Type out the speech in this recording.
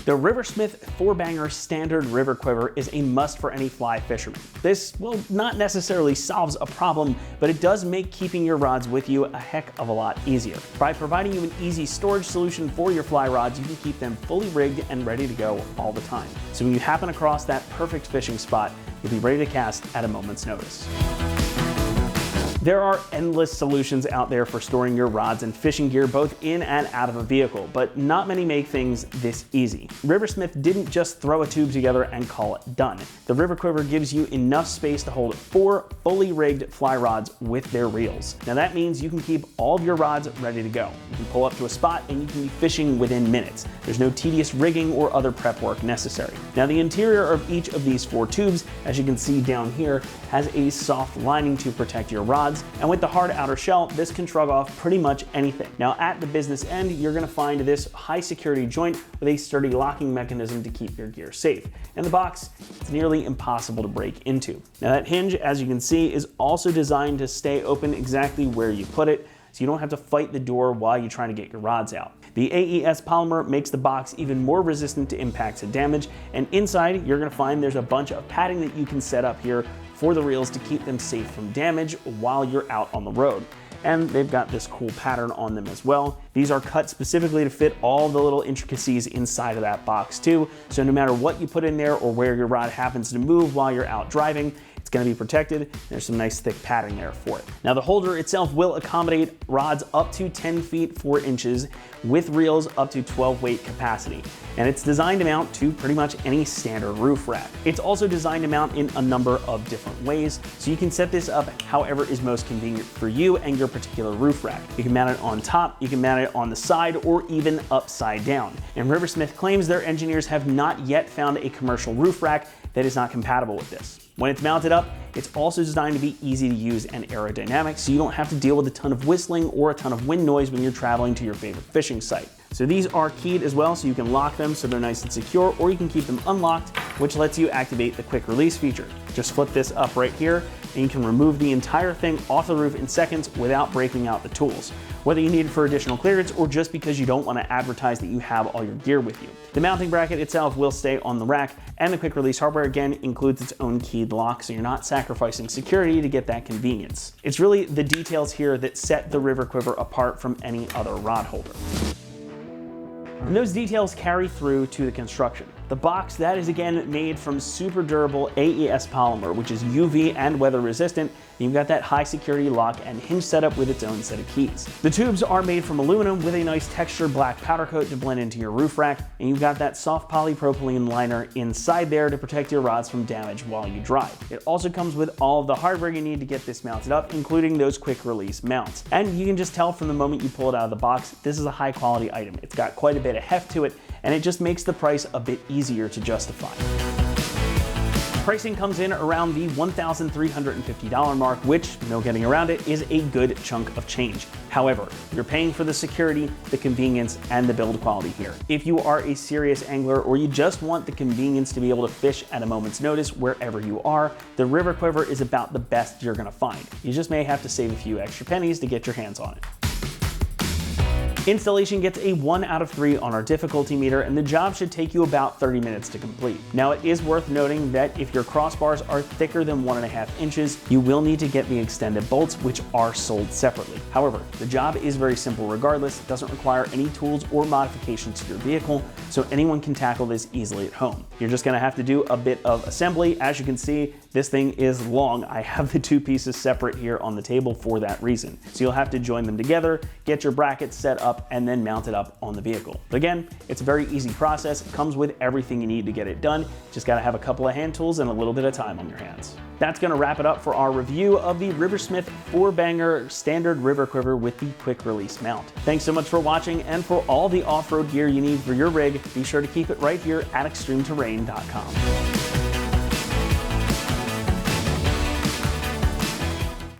The Riversmith 4-banger standard river quiver is a must for any fly fisherman. This will not necessarily solve a problem, but it does make keeping your rods with you a heck of a lot easier. By providing you an easy storage solution for your fly rods, you can keep them fully rigged and ready to go all the time. So when you happen across that perfect fishing spot, you'll be ready to cast at a moment's notice. There are endless solutions out there for storing your rods and fishing gear both in and out of a vehicle, but not many make things this easy. Riversmith didn't just throw a tube together and call it done. The River Quiver gives you enough space to hold 4 fully rigged fly rods with their reels. Now that means you can keep all of your rods ready to go. You can pull up to a spot and you can be fishing within minutes. There's no tedious rigging or other prep work necessary. Now the interior of each of these 4 tubes, as you can see down here, has a soft lining to protect your rods. And with the hard outer shell, this can shrug off pretty much anything. Now at the business end, you're going to find this high security joint with a sturdy locking mechanism to keep your gear safe. In the box, it's nearly impossible to break into. Now that hinge, as you can see, is also designed to stay open exactly where you put it, so you don't have to fight the door while you're trying to get your rods out. The AES polymer makes the box even more resistant to impacts and damage, and inside you're going to find there's a bunch of padding that you can set up here for the reels to keep them safe from damage while you're out on the road. And they've got this cool pattern on them as well. These are cut specifically to fit all the little intricacies inside of that box too, so no matter what you put in there or where your rod happens to move while you're out driving, it's going to be protected. There's some nice thick padding there for it. Now the holder itself will accommodate rods up to 10 feet 4 inches with reels up to 12 weight capacity. And it's designed to mount to pretty much any standard roof rack. It's also designed to mount in a number of different ways, so you can set this up however is most convenient for you and your particular roof rack. You can mount it on top, you can mount it on the side, or even upside down. And Riversmith claims their engineers have not yet found a commercial roof rack that is not compatible with this. When it's mounted up, it's also designed to be easy to use and aerodynamic, so you don't have to deal with a ton of whistling or a ton of wind noise when you're traveling to your favorite fishing site. So these are keyed as well, so you can lock them so they're nice and secure, or you can keep them unlocked, which lets you activate the quick release feature. Just flip this up right here, and you can remove the entire thing off the roof in seconds without breaking out the tools, whether you need it for additional clearance or just because you don't want to advertise that you have all your gear with you. The mounting bracket itself will stay on the rack, and the quick release hardware again includes its own keyed lock, so you're not sacrificing security to get that convenience. It's really the details here that set the River Quiver apart from any other rod holder. And those details carry through to the construction. The box, that is again made from super durable AES polymer, which is UV and weather resistant. And you've got that high security lock and hinge setup with its own set of keys. The tubes are made from aluminum with a nice textured black powder coat to blend into your roof rack, and you've got that soft polypropylene liner inside there to protect your rods from damage while you drive. It also comes with all of the hardware you need to get this mounted up, including those quick release mounts. And you can just tell from the moment you pull it out of the box, this is a high quality item. It's got quite a bit of heft to it, and it just makes the price a bit easier to justify. Pricing comes in around the $1,350 mark, which, no getting around it, is a good chunk of change. However, you're paying for the security, the convenience, and the build quality here. If you are a serious angler or you just want the convenience to be able to fish at a moment's notice wherever you are, the River Quiver is about the best you're gonna find. You just may have to save a few extra pennies to get your hands on it. Installation gets a 1 out of 3 on our difficulty meter, and the job should take you about 30 minutes to complete. Now it is worth noting that if your crossbars are thicker than 1.5 inches, you will need to get the extended bolts, which are sold separately. However, the job is very simple regardless. It doesn't require any tools or modifications to your vehicle, so anyone can tackle this easily at home. You're just gonna have to do a bit of assembly. As you can see, this thing is long. I have the 2 pieces separate here on the table for that reason. So you'll have to join them together, get your brackets set up, and then mount it up on the vehicle. But again, it's a very easy process. It comes with everything you need to get it done. Just gotta have a couple of hand tools and a little bit of time on your hands. That's gonna wrap it up for our review of the Riversmith 4-banger standard River Quiver with the quick release mount. Thanks so much for watching, and for all the off-road gear you need for your rig, be sure to keep it right here at ExtremeTerrain.com.